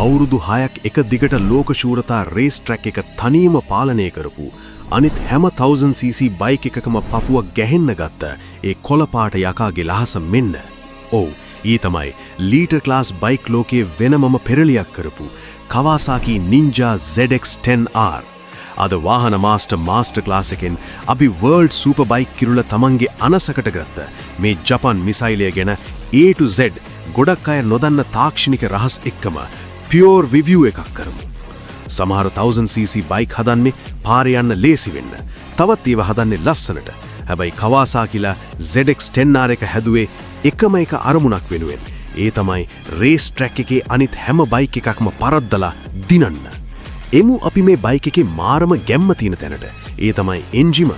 අවුරුදු 6ක් එක දිගට ලෝක ශූරතා රේස් ට්‍රැක් එක තනියම පාලනය කරපු අනිත් හැම 1000cc බයික් එකකම පපුව ගැහෙන්න ගත්ත ඒ කොළපාට යකාගේ ලහස මෙන්න. ඔව්, ඊ තමයි ලීටර් ක්ලාස් බයික් ලෝකයේ වෙනමම පෙරලියක් කරපු Kawasaki Ninja ZX-10R. අද වාහන මාස්ටර් ක්ලාස් එකෙන් අපි වර්ල්ඩ් සුපර් බයික් කිරුළ තමන්ගේ අනසකට ගත්ත මේ ජපන් මිසයිලය ගැන A to Z ගොඩක් අය නොදන්න තාක්ෂණික රහස් එක්කම පියෝර් රිවිව් එකක් කරමු. සමහර 1000cc බයික් හදන්නේ පාරේ යන්න ලේසි වෙන්න. තවත් ඒවා හදන්නේ ලස්සනට. හැබැයි Kawasakiලා ZX-10R එක හැදුවේ එකම එක අරමුණක් වෙනුවෙන්. ඒ තමයි රේස් ට්‍රැක් එකේ අනිත් හැම බයික් එකක්ම පරද්දලා දිනන්න. එමු අපි මේ බයික් එකේ මාරම ගැම්ම තියෙන තැනට. ඒ තමයි එන්ජිම.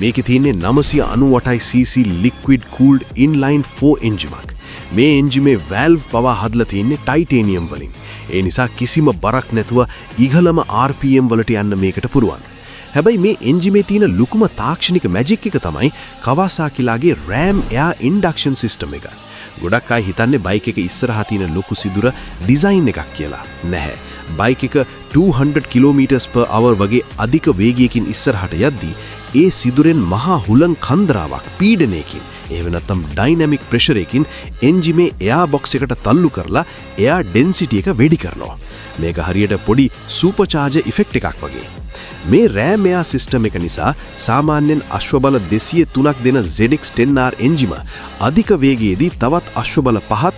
මේකේ තියෙන්නේ 998cc liquid cooled inline 4 එන්ජිමක්. මේ එන්ජිමේ valve පවා හදලා තියෙන්නේ ටයිටේනියම් වලින්. ඒ නිසා කිසිම බරක් නැතුව ඉහළම RPM වලට යන්න මේකට පුරුවන්. හැබැයි මේ එන්ජිමේ තියෙන ලුකුම තාක්ෂණික මැජික් එක තමයි Kawasakiලාගේ RAM air induction system එක. ගොඩක් අය හිතන්නේ බයික් එක ඉස්සරහා තියෙන ලොකු සිදුර ඩිසයින් එකක් කියලා. නැහැ. බයික් එක 200 km/h වගේ අධික වේගයකින් ඉස්සරහට යද්දී ඒ සිදුරෙන් මහා හුලං කන්දරාවක් පීඩනයකින් එහෙම නැත්නම් ඩයිනමික් ප්‍රෙෂර් එකකින් එන්ජිමේ එයාර් බොක්ස් එකට තල්ලු කරලා එයාර් ඩෙන්සිටි එක වැඩි කරනවා. මේක හරියට පොඩි සුපර් චාර්ජර් ඉෆෙක්ට් එකක් වගේ. මේ RAM air system එක නිසා සාමාන්‍යයෙන් අශ්වබල 203ක් දෙන ZX-10R එන්ජිම අධික වේගයේදී තවත් අශ්වබල 5ත්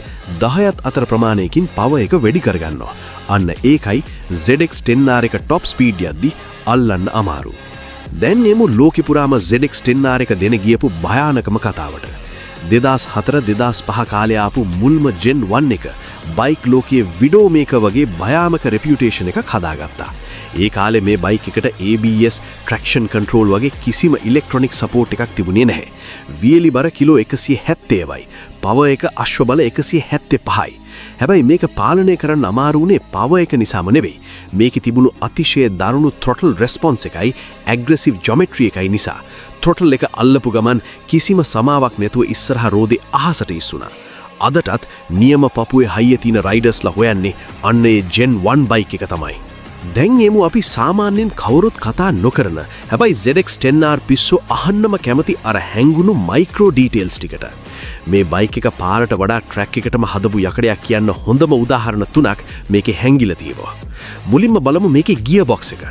10ත් අතර ප්‍රමාණයකින් පවර් එක වැඩි කරගන්නවා. අන්න ඒකයි ZX-10R එක টপ ස්පීඩ් යද්දී අල්ලන්න අමාරු. දැන් එමු ලෝකෙ පුරාම ZX-10R එක දෙන ගියපු භයානකම කතාවට. 2004-2005 කාලේ ආපු මුල්ම Gen 1 එක බයික් ලෝකයේ විඩෝ මේකර් වගේ භයානක රෙපියුටේෂන් එකක් හදාගත්තා. ඒ කාලේ මේ බයික් එකට ABS, traction control වගේ කිසිම ඉලෙක්ට්‍රොනික සපෝට් එකක් තිබුණේ නැහැ. වියලි බර කිලෝ 170යි. පවර් එක අශ්වබල 175යි. හැබැයි මේක පාලනය කරන්න අමාරු වුණේ පවර් එක නිසාම නෙවෙයි. මේකේ තිබුණු අතිශය දරුණු throttle response එකයි, aggressive geometry එකයි නිසා. throttle එක අල්ලපු ගමන් කිසිම සමාවක් නැතුව ඉස්සරහා රෝදේ අහසට ඉස්සුණා. අදටත් නියම පපුවේ හයිය තියෙන රයිඩර්ස්ලා හොයන්නේ අන්න ඒ Gen 1 බයික් එක තමයි. දැන් එමු අපි සාමාන්‍යයෙන් කවුරුත් කතා නොකරන හැබැයි ZX-10R පිස්සෝ අහන්නම කැමති අර හැංගුණු මයික්‍රෝ ඩීටේල්ස් ටිකට. මේ බයික් එක පාරට වඩා ට්‍රැක් එකටම හදපු යකඩයක් කියන්න හොඳම උදාහරණ 3ක් මේකේ හැංගිලා තියෙනවා. මුලින්ම බලමු මේකේ ගියර් බොක්ස් එක.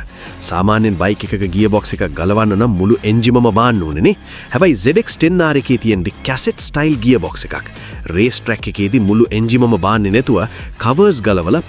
සාමාන්‍යයෙන් බයික් එකක ගියර් බොක්ස් එක ගලවන්න නම් මුළු එන්ජිමම බාන්න ඕනේ නේ. හැබැයි ZX-10R එකේ තියෙන්නේ කැසට් ස්ටයිල් ගියර් බොක්ස් එකක්. රේස් ට්‍රැක් එකේදී මුළු එන්ජිමම බාන්නේ නැතුව කවර්ස් ගලවලා